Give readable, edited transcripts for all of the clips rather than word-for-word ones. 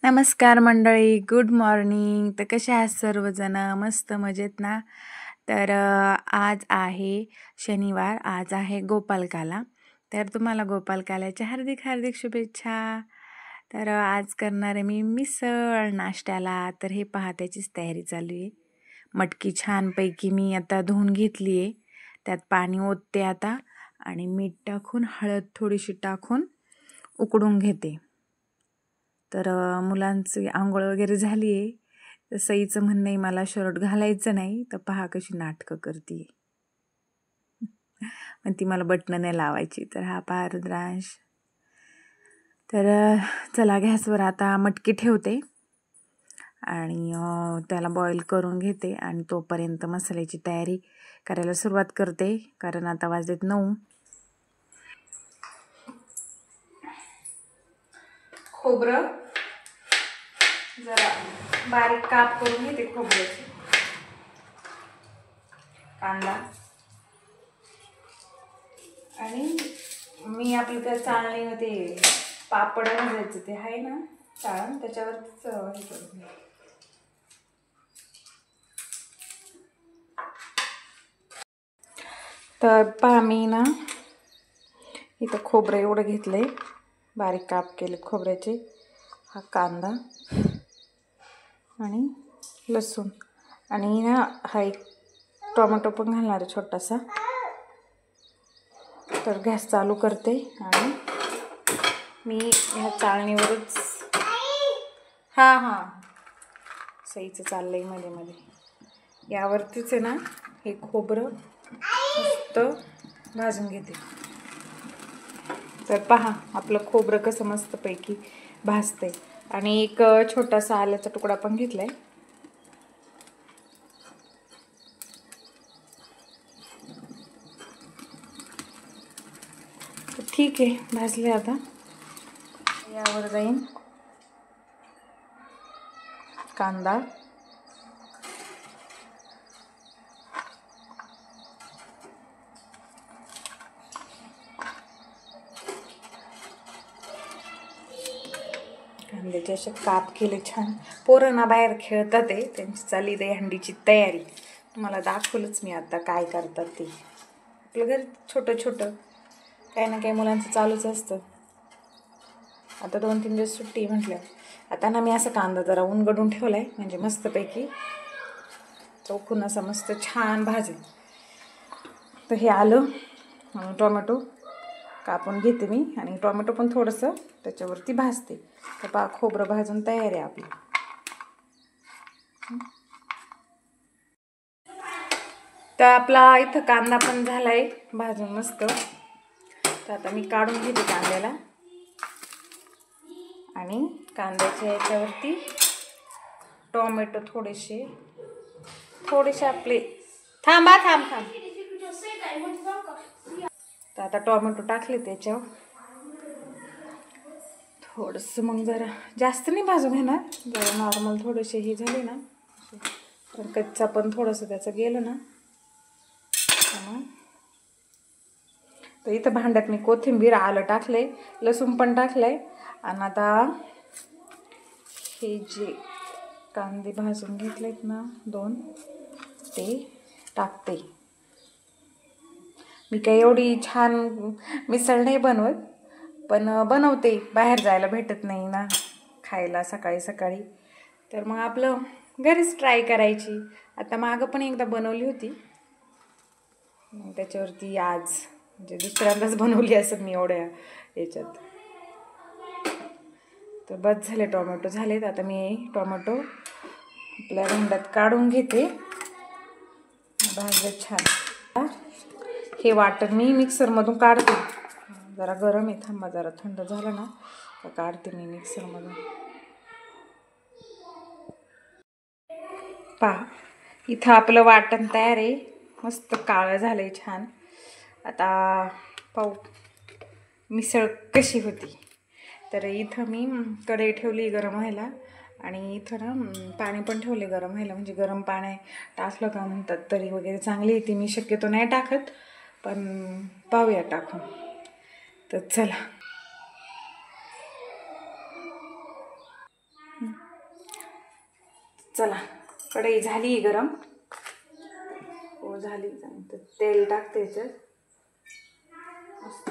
नमस्कार मंडळी, good morning. तर कसे आहात सर्वजण? मस्त मजेत ना? तर आज आहे शनिवार, आज आहे गोपालकाला. तर तुम्हाला गोपालकाल्याच्या हार्दिक हार्दिक शुभेच्छा. तर आज करणार आहे मी मिसळ नाश्त्याला. तर हे पहा, त्याचीच तयारी चालू आहे. मटकी छानपैकी मी आता धुवून घेतली आहे. त्यात पाणी ओतते आता आणि मीठ टाकून, हळद थोडीशी टाकून उकडून घेते. तर मुलांची आंघोळ वगैरे झाली आहे. तर सईचं म्हणणं आहे मला शर्ट घालायचं नाही. तर पहा कशी नाटकं करते. पण ती मला बटणं नाही लावायची. तर हा पहा रुद्रांश. तर चला गॅसवर आता मटकी ठेवते आणि त्याला बॉईल करून घेते आणि तोपर्यंत मसाल्याची तयारी करायला सुरुवात करते. कारण आता वाजलेत 9. खोबरं जरा बारीक काप करून घेते खोबऱ्याची. कांदा आणि मी आपलं त्या चाळणीमध्ये पापड भाजायचं ते आहे ना चाळण, त्याच्यावरच हे करून घे. तर पहा मी ना इथं खोबरं एवढं घेतलंय, बारीक काप केले खोबऱ्याचे. हा कांदा आणि लसूण आणि ना हा एक टोमॅटो पण घालणार आहे छोटासा. तर गॅस चालू करते आणि मी ह्या चाळणीवरच सईचं चाललंय मध्ये मध्ये. यावरतीच आहे ना हे खोबरं मस्त भाजून घेते. तर पहा आपलं खोबरं कसं मस्तपैकी भाजतंय. आणि एक छोटासा आल्याचा तुकडा पण घेतलाय. ठीक आहे, भाजले. आता यावर जाईन कांदा, कांद्याचे असे काप केले छान. पोरं ना बाहेर खेळतात आहे, त्यांची चालली दहीहंडीची तयारी. तुम्हाला दाखवलंच मी आता काय करतात ते. आपलं घर छोटं छोटं काही ना काही मुलांचं चालूच असतं. आता 2-3 दिवस सुट्टी म्हटलं. आता ना मी असं कांदा जरा उनगडून ठेवला आहे, म्हणजे मस्तपैकी चौकून असा मस्त छान भाजेल. तर हे आलं टोमॅटो कापून घेते मी आणि टोमॅटो पण थोडंसं त्याच्यावरती भाजते. तर पहा खोबरं भाजून तयार आहे आपलं. तर आपला इथं कांदा पण झाला आहे भाजून मस्त. तर आता मी काढून घेते कांद्याला आणि कांद्याच्या याच्यावरती टोमॅटो थोडेसे आपले थांब. तर आता टोमॅटो टाकले त्याच्यावर. थोडंसं मग जरा जास्त नाही भाजून घेणार, जरा नॉर्मल थोडेसे हे झाले ना, तर कच्चा पण थोडंसं त्याचं गेलं ना. तर इथं भांड्यात मी कोथिंबीर, आलं टाकलंय, लसूण पण टाकलंय. आणि आता हे जे कांदे भाजून घेतलेत ना 2, ते टाकते. मी काही एवढी छान मिसळ नाही बनवत, पण बनवते. बाहेर जायला भेटत नाही ना खायला सकाळी सकाळी, तर मग आपलं घरीच ट्राय करायची. आता मागं पण एकदा बनवली होती, त्याच्यावरती आज म्हणजे दुसऱ्यांदाच बनवली असं मी एवढ्या याच्यात. तर बस झाले, टोमॅटो झालेत. आता मी टोमॅटो आपल्या भांड्यात काढून घेते. भाजलं छान. हे वाटण मी मिक्सरमधून काढते. जरा गरम आहे, थांबा जरा थंड झालं ना तर काढते मी मिक्सरमधून. पहा इथं आपलं वाटण तयार आहे, मस्त काळं झालंय छान. आता पाहू मिसळ कशी होती. तर इथं मी कढई ठेवली गरम व्हायला आणि इथं ना पाणी पण ठेवले गरम व्हायला. म्हणजे गरम पाणी टाकलं का म्हणतात तरी वगैरे चांगली येते. मी शक्यतो नाही टाकत, पण पाहूया टाकून. तर चला. चला, कढई झाली गरम. हो झाली. तेल टाकते याच्यात मस्त.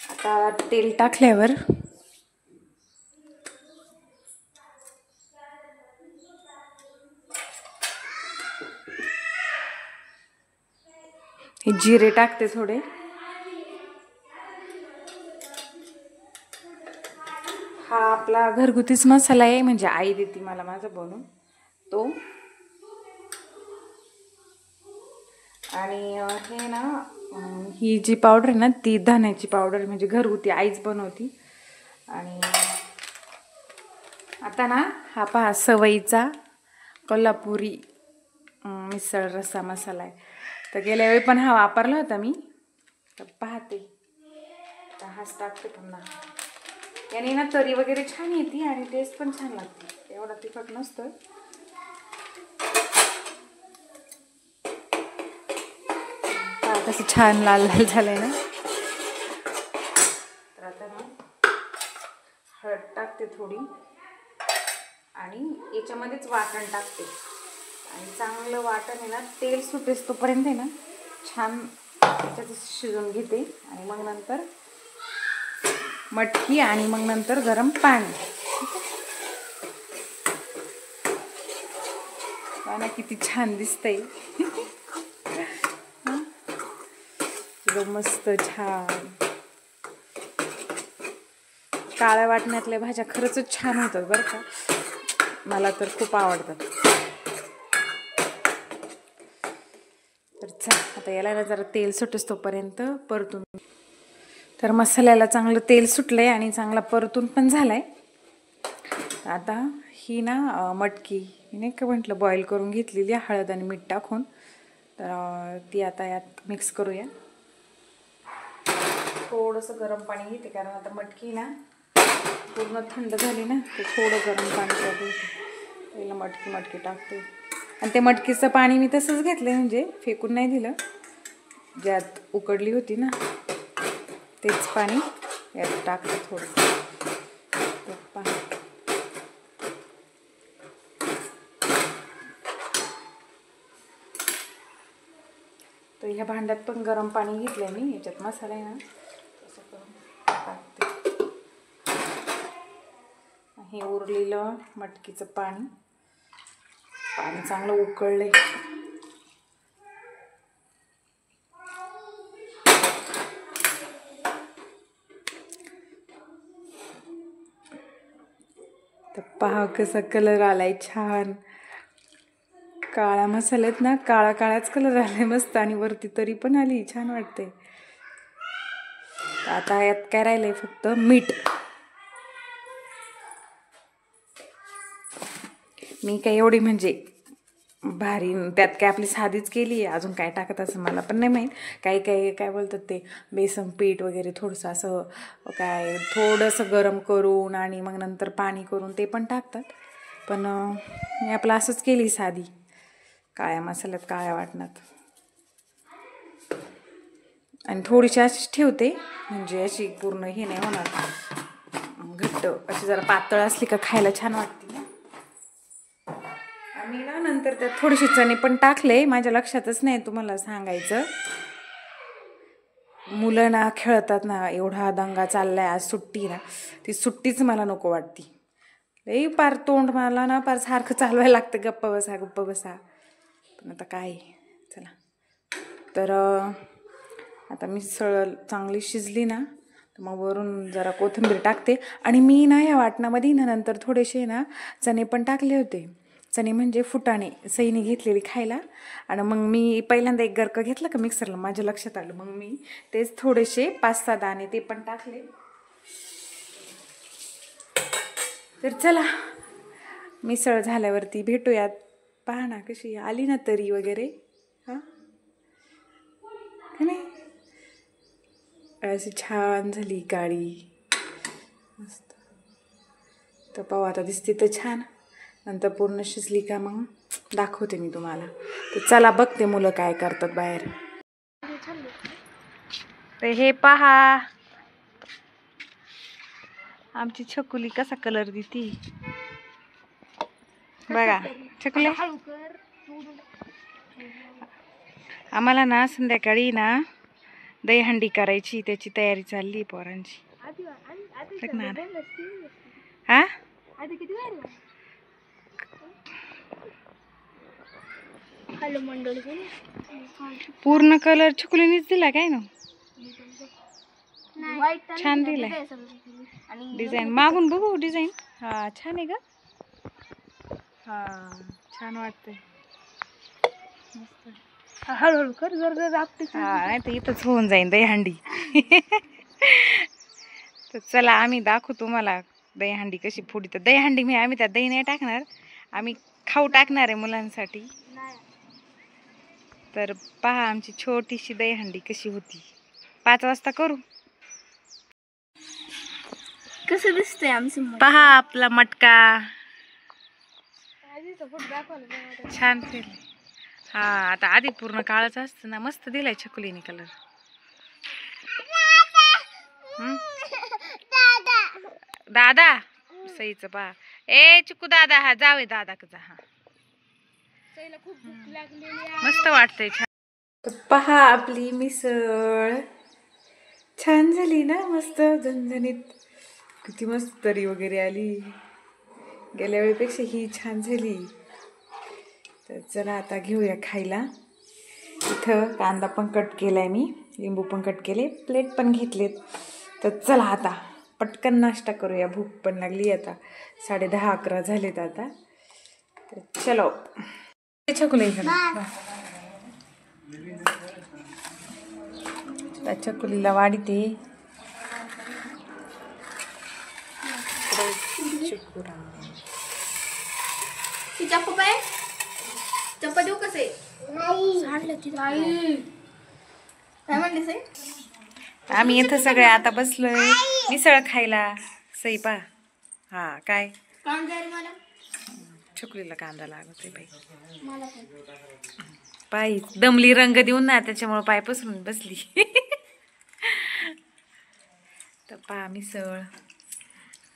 आता तेल टाकल्यावर हे जिरे टाकते थोडे. हा आपला घरगुतीच मसाला आहे, म्हणजे आई देते मला माझं बनवून तो. आणि हे ना, ही जी पावडर आहे ना ती धण्याची पावडर, म्हणजे घरगुती आईच बनवती. आणि आता ना हा पहा सवयीचा कोल्हापुरी मिसळ रस्सा मसाला आहे. तर गेल्या वेळी पण हा वापरला होता मी, तर पाहते. तर हाच टाकते पुन्हा. याने ना तरी वगैरे छान येते आणि टेस्ट पण छान लागते. एवढा तिखट नसतं. कसं छान लाल लाल झालंय ना. तर आता ना हळद टाकते थोडी आणि याच्यामध्येच वाटण टाकते. आणि चांगलं वाटण आहे ना तेल सुटेस तोपर्यंत आहे ना छान त्याच्यात शिजवून घेते. आणि मग नंतर मटकी आणि मग नंतर गरम पाणी. ना किती छान दिसतंय. मस्त छान. काळ्या वाटणातल्या भाज्या खरंच छान होतात बरं का. मला तर खूप आवडतात. तर चल आता याला ना जरा तेल सुटेस तोपर्यंत परतून. तर मसाल्याला चांगलं तेल सुटलंय आणि चांगला परतून पण झालाय. आता ही ना मटकी नाही का म्हटलं बॉईल करून घेतलेली हळद आणि मीठ टाकून. तर ती आता यात मिक्स करूया. थोडंसं गरम पाणी घेते कारण आता मटकी ना पूर्ण थंड झाली ना, तर थोडं गरम पाणी टाकते. पहिला मटकी टाकते. आणि ते मटकीचं पाणी मी तसंच घेतलं, म्हणजे फेकून नाही दिलं. ज्यात उकडली होती ना तेच पाणी यात टाकते थोडं. तर ह्या भांड्यात पण गरम पाणी घेतलंय मी. याच्यात मसाला आहे ना असं करून टाकते. हे उरलेलं मटकीचं पाणी चांगलं उकळलंय. तर पहा कसा कलर आलाय छान. काळा मसाल्यात ना काळाच कलर आलाय मस्त. आणि वरती तरी पण आली, छान वाटते. आता यात काय राहिलंय फक्त मीठ. मी काय एवढी म्हणजे भारी त्यात काय आपली साधीच केली आहे. अजून काय टाकत असं मला पण नाही माहीत. काही काय बोलतात ते बेसन पीठ वगैरे थोडंसं असं काय थोडंसं गरम करून आणि मग नंतर पाणी करून ते पण टाकतात. पण मी आपलं असंच केली साधी काळ्या मसाल्यात काळ्या वाटणात. आणि थोडीशी अशीच ठेवते, म्हणजे अशी पूर्ण हे नाही होणार घट्ट. अशी जरा पातळ असली का खायला छान वाटते ना. आम्ही ना नंतर त्यात थोडीशी चणे पण टाकले, माझ्या लक्षातच नाही तुम्हाला सांगायचं. मुलं ना खेळतात ना, एवढा दंगा चाललाय. आज सुट्टी ना, ती सुट्टीच मला नको वाटती. लई पार तोंड मला ना पार सारखं चालवायला लागतं, गप्पा बसा. पण आता काय, चला. तर आता मिसळ चांगली शिजली ना, तर मग वरून जरा कोथिंबीर टाकते. आणि मी ना ह्या वाटणामध्ये ना नंतर थोडेसे ना चणे पण टाकले होते. चणे म्हणजे फुटाणे, सईने घेतलेली खायला. आणि मग मी पहिल्यांदा एक गरकं घेतलं का मिक्सरला, माझ्या लक्षात आलं. मग मी तेच थोडेसे 5-6 दाणे ते पण टाकले. तर चला मिसळ झाल्यावरती भेटूयात. पहा ना कशी आली ना तरी वगैरे. हां नाही अशी छान झाली काळी मस्त. तर पाहू आता दिसते तर छान. नंतर पूर्ण शिजली का मग दाखवते मी तुम्हाला. तर चला बघते मुलं काय करतात बाहेर. तर हे पहा आमची छकुली कसा कलर देती बघा. छकुली आम्हाला ना संध्याकाळी ना दहीहंडी करायची, त्याची तयारी चालली पोरांची. हा पूर्ण कलर छकुलीनेच दिला काय ना, छान दिलाय डिझाईन. मागून बघू डिझाईन. हा छान आहे का. हा छान वाटतंय. हळूहळू कर जर नाही तर इथंच होऊन जाईन दहीहंडी. तर चला आम्ही दाखवू तुम्हाला दहीहंडी कशी फुडी. तर दहीहंडी आम्ही त्यात दही नाही टाकणार, आम्ही खाऊ टाकणार आहे मुलांसाठी. तर पहा आमची छोटीशी दहीहंडी कशी होती. 5 वाजता करू. कसं दिसतंय आमचं पहा आपला मटका छान फिरले. हा आता आधी पूर्ण काळाच असतं ना. मस्त दिलाय छकुलीने कलर. दादा सईच पहा. ए चिकू दादा. हा जावे दादा कजा. हा मस्त वाटतंय. छान. पहा आपली मिसळ छान झाली ना, मस्त झणझणीत. किती मस्त तरी वगैरे आली. गेल्या वेळेपेक्षा ही छान झाली. तर चला आता घेऊया खायला. इथं कांदा पण कट केलाय मी, लिंबू पण कट केले, प्लेट पण घेतलेत. तर चला आता पटकन नाश्ता करूया. भूक पण लागली. आता 10:30-11 झालेत आता. तर चलो छकुली छकुलीला वाढीते. चप्पा देऊ कसे काय म्हणलीस. आम्ही इथं सगळे आता बसलोय मिसळ खायला. सई पा. हा काय छकुलीला कांदा लागतोय बाई. पाय दमली रंग देऊन ना, त्याच्यामुळे पाय पसरून बसली. तर पा मिसळ.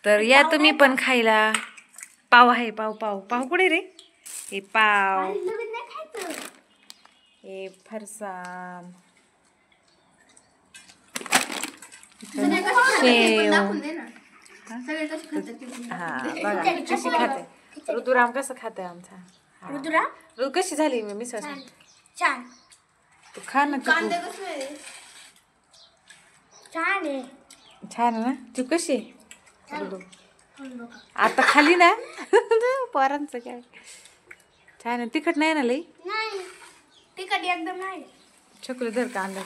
तर या तुम्ही पण खायला. पाव आहे. पाव पाव पाव कुठे रे. हे पाव, हे फरसाण, शेव. हा बघा कशी खाते. ऋतुराम कसं खाते आमचा. ऋतू कशी झाली मी मिसळ. छान. तू खा ना. छान आहे. छान ना. तू कशी आता खाली ना. पोरांचं काय छान आहे. तिखट नाही ना लई. तिखट एकदम नाही. छकुली धर कांदा.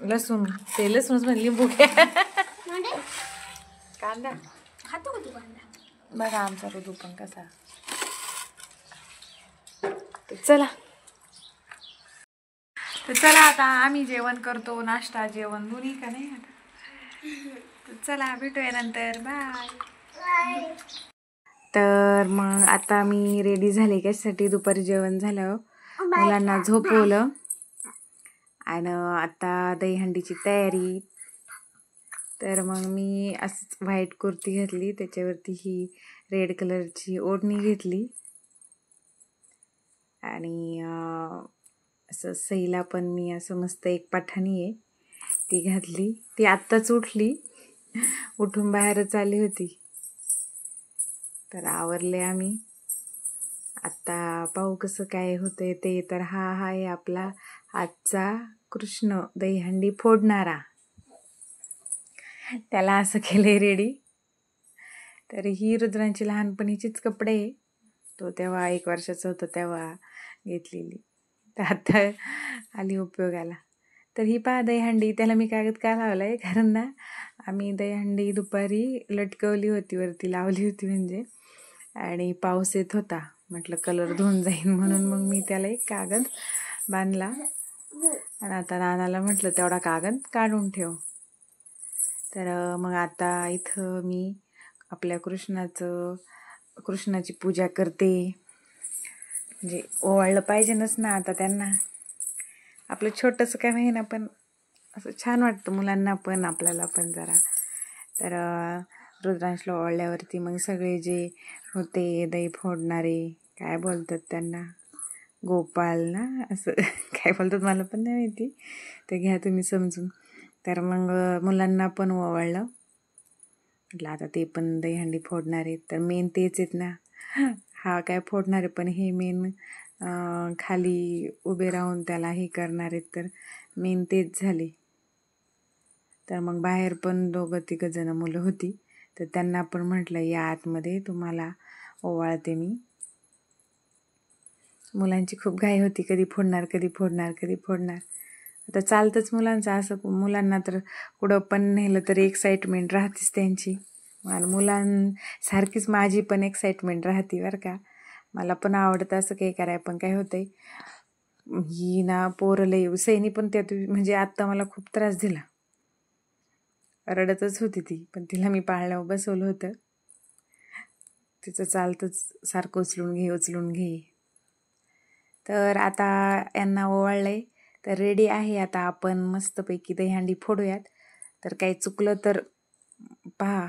लसूण. ते लसूणच म्हण. लिंबू घ्या. कांदा खातो का तू कांदा. बघा आमचा ऋतू पण कसा. चला तर चला आता आम्ही जेवण करतो. नाश्ता जेवण दोन्ही का नाही आता. तर चला भेटूया नंतर. बाय. तर मग आता मी रेडी झाले कशासाठी. दुपारी जेवण झालं, मुलांना झोपवलं आणि आता दहीहंडीची तयारी. तर मग मी असंच व्हाईट कुर्ती घातली, त्याच्यावरती ही रेड कलरची ओढणी घेतली आणि असं सईला पण मी असं मस्त एक पठाणी आहे ती घातली. ती आत्ताच उठली, उठून बाहेरच आली होती. तर आवरले आम्ही. आता पाहू कसं काय होतंय ते. तर हा आहे आपला आजचा कृष्ण दहीहंडी फोडणारा. त्याला असं केलंय रेडी. तर ही रुद्रांची लहानपणीचीच कपडे. तो तेव्हा 1 वर्षाचा होता तेव्हा घेतलेली. तर आता आली उपयोगाला. तर ही पहा दहीहंडी. त्याला मी कागद का लावलाय, कारण ना आम्ही दहीहंडी दुपारी लटकवली होती, वरती लावली होती म्हणजे. आणि पाऊस येत होता, म्हटलं कलर धुवून जाईल म्हणून मग मी त्याला एक कागद बांधला. आणि आता नानाला म्हटलं तेवढा कागद काढून ठेव. तर मग आता इथं मी आपल्या कृष्णाची पूजा करते. म्हणजे ओवाळलं पाहिजेनच ना आता त्यांना. आपलं छोटंसं काय होईना पण असं छान वाटतं मुलांना पण आपल्याला पण जरा. तर रुद्रांशला ओवाळल्यावरती मग सगळे जे होते दही फोडणारे, काय बोलतात त्यांना, गोपाल ना असं काय बोलतात मला पण नाही माहिती, ते घ्या तुम्ही समजून. तर मग मुलांना पण ओवाळलं. म्हटलं आता ते पण दहीहंडी फोडणार आहेत, तर मेन तेच आहेत ना. हा काय फोडणार आहे, पण हे मेन खाली उभे राहून त्याला हे करणार आहेत, तर मेन तेच झाले. तर मग बाहेर पण 2-3 जण मुलं होती, तर त्यांना पण म्हटलं या आतमध्ये, तुम्हाला ओवाळते मी. मुलांची खूप घाई होती, कधी फोडणार कधी फोडणार कधी फोडणार. आता चालतंच मुलांचं असं, मुलांना तर कुठं पण नेलं तर एक्साइटमेंट राहतेच त्यांची. आणि मुलांसारखीच माझी पण एक्साइटमेंट राहते बरं का. मला पण आवडतं असं काही करायला, पण काय होतंय, ही ना पोरं लई सैनी पण त्यात म्हणजे आत्ता मला खूप त्रास दिला. रडतच होती ती, पण तिला मी पाळण्यावर बसवलं होतं. तिचं चालतंच सारखं उचलून घे. तर आता यांना ओवाळलंय, तर रेडी आहे. आता आपण मस्तपैकी दहीहंडी फोडूयात. तर काही चुकलं तर पहा.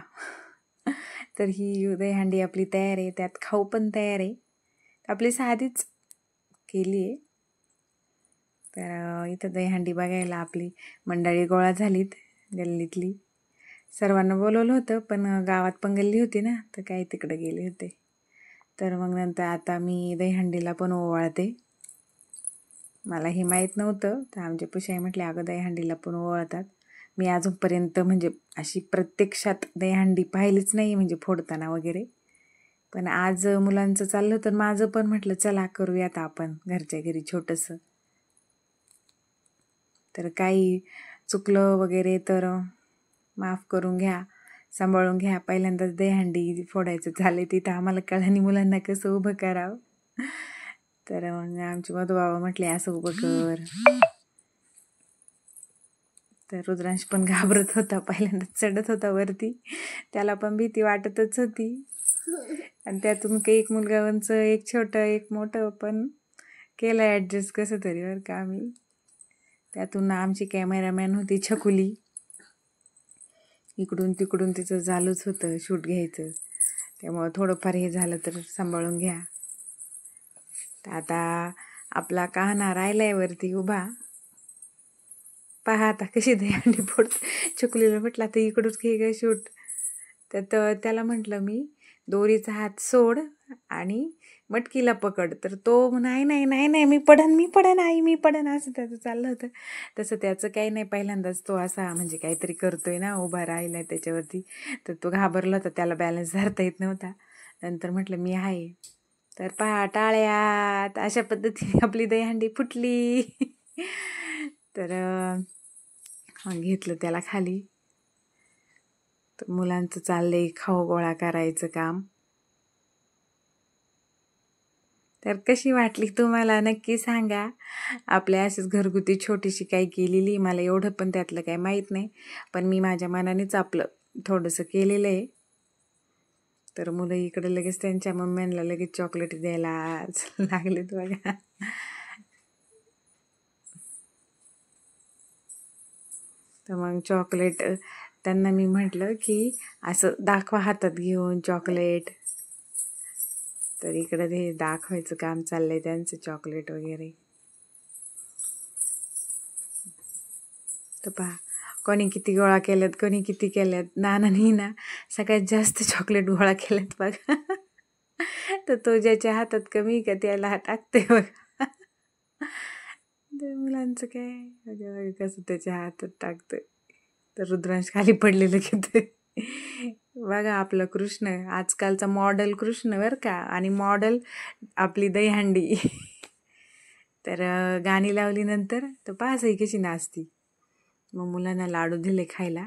तर ही दहीहंडी आपली तयार आहे, त्यात खाऊ पण तयार आहे. आपली साधीच केली आहे. तर इथं दहीहंडी बघायला आपली मंडळी गोळा झालीत गल्लीतली. सर्वांना बोलवलं होतं, पण गावात पण गल्ली होती ना, तर काही तिकडे गेले होते. तर मग नंतर आता मी दहीहंडीला पण ओवाळते. मला हे माहीत नव्हतं, तर आमच्या पुशाई म्हटले अगं दहीहंडीला पण ओवाळतात. मी अजूनपर्यंत म्हणजे अशी प्रत्यक्षात दहीहंडी पाहिलीच नाही, म्हणजे फोडताना वगैरे. पण आज मुलांचं चाललं होतं, माझं पण म्हटलं चला करूयात आपण घरच्या घरी छोटंसं. तर काही चुकलं वगैरे तर माफ करून घ्या, सांभाळून घ्या. पहिल्यांदाच दहीहंडी फोडायचं झालं तिथं, आम्हाला कळानी मुलांना कसं उभं करावं. तर मग आमचे मधुबाबा म्हटले असं उभं कर. तर रुद्रांश पण घाबरत होता, पहिल्यांदाच चढत होता वरती, त्याला पण भीती वाटतच होती. आणि त्यातून काही एक मुलगा उंच, एक छोटं, एक मोठं, पण केलं ॲडजस्ट कसं तरी बरं का आम्ही. त्यातून आमची कॅमेरामॅन होती छकुली, इकडून तिकडून तिचं चालूच होतं शूट घ्यायचं, त्यामुळं थोडंफार हे झालं तर सांभाळून घ्या. तर आता आपला कान्हा राहिलाय वरती उभा. पहा आता कशी दहीहंडी फोडते. छकुलीला म्हटलं आता इकडूच घे ग शूट. तर त्याला म्हटलं मी दोरीचा हात सोड आणि मटकीला पकड. तर तो नाही नाही नाही नाही मी पडन आई मी पडन, असं त्याचं चाललं होतं. तसं त्याचं काही नाही, पहिल्यांदाच तो असा म्हणजे काहीतरी करतोय ना, उभा राहिला त्याच्यावरती, तर तो घाबरला होता, त्याला बॅलन्स धरता येत नव्हता. नंतर म्हटलं मी आहे. तर पहा टाळ्यात अशा पद्धतीने आपली दहीहंडी फुटली. तर घेतलं त्याला खाली. तर मुलांचं चाललंय खाऊ गोळा करायचं काम. तर कशी वाटली तुम्हाला नक्की सांगा. आपल्या अशीच घरगुती छोटीशी काही केलेली, मला एवढं पण त्यातलं काही माहीत नाही, पण मी माझ्या मनानेच आपलं थोडंसं केलेलं आहे. तर मुलं इकडे लगेच त्यांच्या मम्म्यांना लगेच चॉकलेट द्यायला लागलेत बघा. तर मग चॉकलेट त्यांना मी म्हटलं की असं दाखवा हातात घेऊन चॉकलेट. तर इकडं ते दाखवायचं काम चाललंय त्यांचं, चॉकलेट वगैरे. तर पहा कोणी किती गोळा केल्यात, कोणी किती केल्यात. नानानी ना सगळ्यात जास्त चॉकलेट गोळा केल्यात बघा. तर तो ज्याच्या हातात कमी का त्याला टाकते बघा. तर मुलांचं काय बघा कसं त्याच्या हातात टाकतंय. तर रुद्रांश खाली पडलेलं घेतोय. बघा आपलं कृष्ण, आजकालचा मॉडेल कृष्ण बरं का, आणि मॉडेल आपली दहीहंडी. तर गाणी लावली नंतर तर पहा सई कशी नाचती. मग मुलांना लाडू दिले खायला.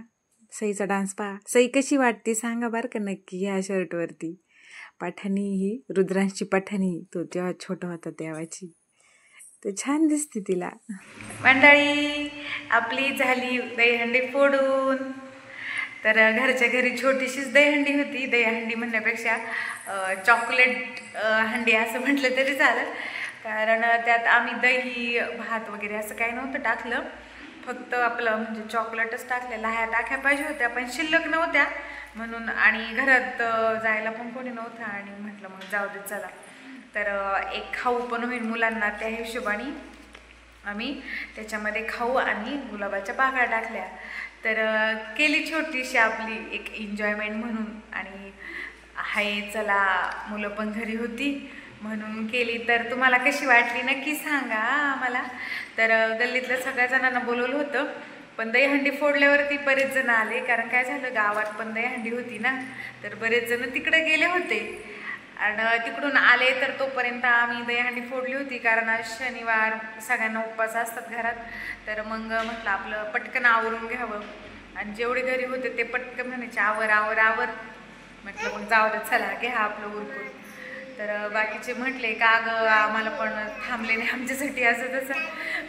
सईचा डान्स पहा. सई कशी वाटते सांगा बरं का नक्की ह्या शर्टवरती. पठाणी ही रुद्रांशची पठाणी, तो जेव्हा छोटा होता तेव्हाची. तर छान दिसते तिला. मंडळी आपली झाली दहीहंडी फोडून. तर घरच्या घरी छोटीशीच दहीहंडी होती. दहीहंडी म्हणण्यापेक्षा चॉकलेट हंडी असं म्हटलं तरी चालेल, कारण त्यात आम्ही दही भात वगैरे असं काही नव्हतं टाकलं. फक्त आपलं म्हणजे चॉकलेटच टाकलेलं, ह्या टाक्या पाहिजे होत्या पण शिल्लक नव्हत्या म्हणून, आणि घरात जायला पण कोणी नव्हतं आणि म्हटलं मग जाऊ दे चला. तर एक खाऊ पण होईल मुलांना, त्या हिशोबाने आम्ही त्याच्यामध्ये खाऊ आणि गुलाबाच्या बागा टाकल्या. तर केली छोटीशी आपली एक एन्जॉयमेंट म्हणून, आणि हाय चला मुलं पण घरी होती म्हणून केली. तर तुम्हाला कशी वाटली नक्की सांगा आम्हाला. तर गल्लीतल्या सगळ्या जणांना बोलवलं होतं, पण दहीहंडी फोडल्यावरती बरेच जण आले, कारण काय झालं गावात पण दहीहंडी होती ना, तर बरेच जण तिकडे गेले होते आणि तिकडून आले. तर तोपर्यंत आम्ही दहीहंडी फोडली होती, कारण आज शनिवार सगळ्यांना उपवास असतात घरात. तर मग म्हटलं आपलं पटकन आवरून घ्यावं, आणि जेवढे घरी होते ते पटकन म्हणायचे आवर आवर आवर. म्हटलं मग जाऊ दे चला घ्या आपलं उरकून. तर बाकीचे म्हटले का गं आम्हाला पण थांबले नाही आमच्यासाठी असं तसं.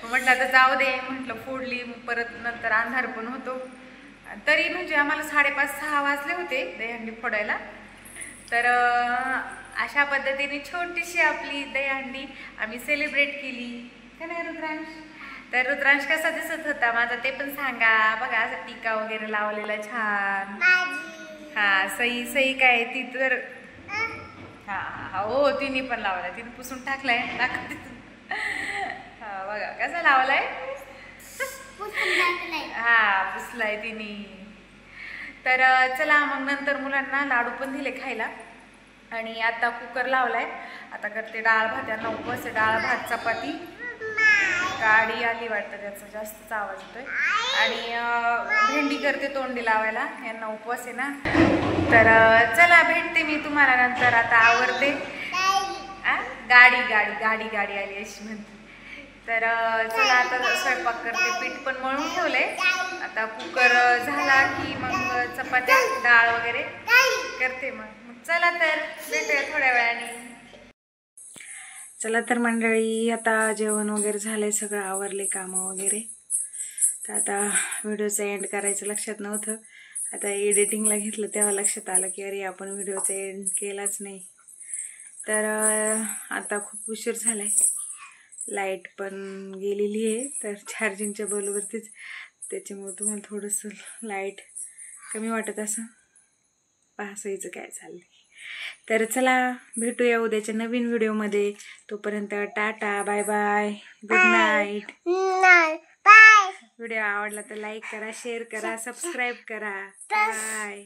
म्हटलं आता जाऊ दे, म्हटलं फोडली, मग परत नंतर अंधार पण होतो. तरी म्हणजे आम्हाला 5:30-6 वाजले होते दहीहंडी फोडायला. तर अशा पद्धतीने छोटीशी आपली दहीहंडी आम्ही सेलिब्रेट केली का नाही रुद्रांश? तर रुद्रांश कसा दिसत होता माझा ते पण सांगा. बघा असं टीका वगैरे लावलेला छान. हा सई सई काय ती तर हा हा हो तिने पण लावलाय, तिने पुसून टाकलाय दाखव. हा बघा कसा लावलाय, हा पुसलाय तिने. तर चला मग नंतर मुलांना लाडू पण दिले खायला, आणि आता कुकर लावलाय. आता करते डाळ भात, यांना उपवास आहे, डाळ भात चपाती. गाडी आली वाटतं त्याचा जास्तच आवाज येतोय. आणि भेंडी करते तोंडी लावायला, यांना उपवास आहे ना. तर चला भेटते मी तुम्हाला नंतर, आता आवरते. गाडी गाडी गाडी गाडी आली अशी म्हणते. तर चला आता स्वयंपाक करते, पीठ पण मळून ठेवलंय. आता कुकर झाला की मग चपात्या डाळ वगैरे करते. मग चला तर भेटूया थोड्या वेळाने. चला तर मंडळी, आता जेवण वगैरे झालंय, सगळं आवरले कामं वगैरे. तर आता व्हिडिओचं एंड करायचं लक्षात नव्हतं, आता एडिटिंगला घेतलं तेव्हा लक्षात आलं की अरे आपण व्हिडिओचा एंड केलाच नाही. तर आता खूप उशीर झालाय, लाईट पण गेलेली आहे, तर चार्जिंगच्या बलवरतीच, त्याच्यामुळे तुम्हाला थोडंसं लाईट कमी वाटत असं पाहायचं काय चाललंय. तर चला भेटूया उद्याच्या नवीन व्हिडिओमध्ये. तोपर्यंत tata bye bye, good night. Video आवडला तर लाईक करा, शेअर करा, सबस्क्राईब करा. बाय.